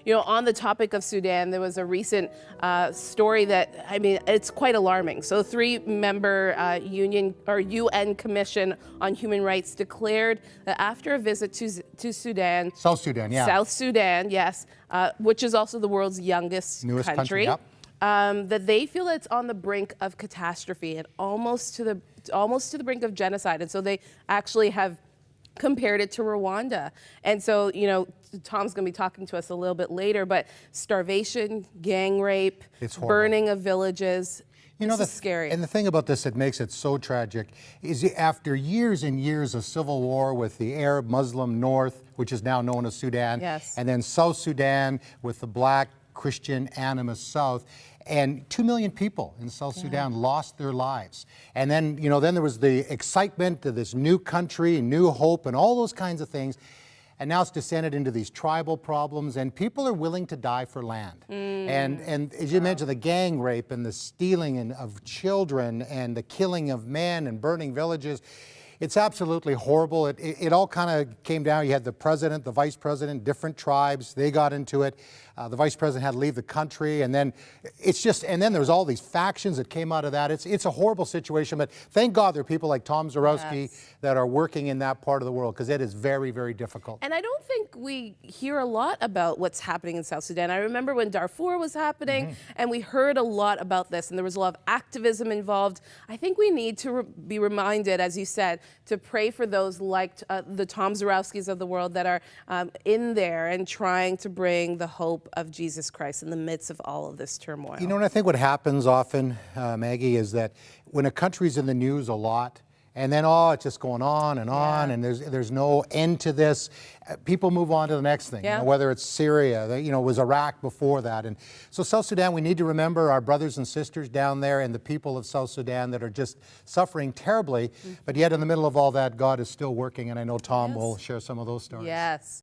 on the topic of Sudan, there was a recent story that, it's quite alarming. So, three-member UN Commission on Human Rights declared that after a visit to Sudan, South Sudan, yeah, South Sudan, yes, which is also the world's newest country. Yep. That they feel that it's on the brink of catastrophe and almost to the brink of genocide. And so they actually have compared it to Rwanda. And so, Tom's going to be talking to us a little bit later, but starvation, gang rape, burning of villages. This is scary. And the thing about this that makes it so tragic is after years and years of civil war with the Arab Muslim North, which is now known as Sudan, yes, and then South Sudan with the black Christian animus South, and 2 million people in South Sudan lost their lives. And then, then there was the excitement of this new country, new hope, and all those kinds of things. And now it's descended into these tribal problems, and people are willing to die for land. And as you mentioned, the gang rape and the stealing of children and the killing of men and burning villages. It's absolutely horrible. It all kind of came down. You had the president, the vice president, different tribes. They got into it. The vice president had to leave the country, and then there was all these factions that came out of that. It's a horrible situation, but thank God there are people like Tom Zarowski that are working in that part of the world, because it is very, very difficult. And I don't think we hear a lot about what's happening in South Sudan. I remember when Darfur was happening, and we heard a lot about this, and there was a lot of activism involved. I think we need to be reminded, as you said, to pray for those like the Tom Zarowskis of the world that are in there and trying to bring the hope of Jesus Christ in the midst of all of this turmoil. And I think what happens often, Maggie, is that when a country's in the news a lot, and then, it's just going on, and there's no end to this. People move on to the next thing, whether it's Syria, it was Iraq before that. And so South Sudan, we need to remember our brothers and sisters down there and the people of South Sudan that are just suffering terribly. But yet in the middle of all that, God is still working, and I know Tom will share some of those stories. Yes.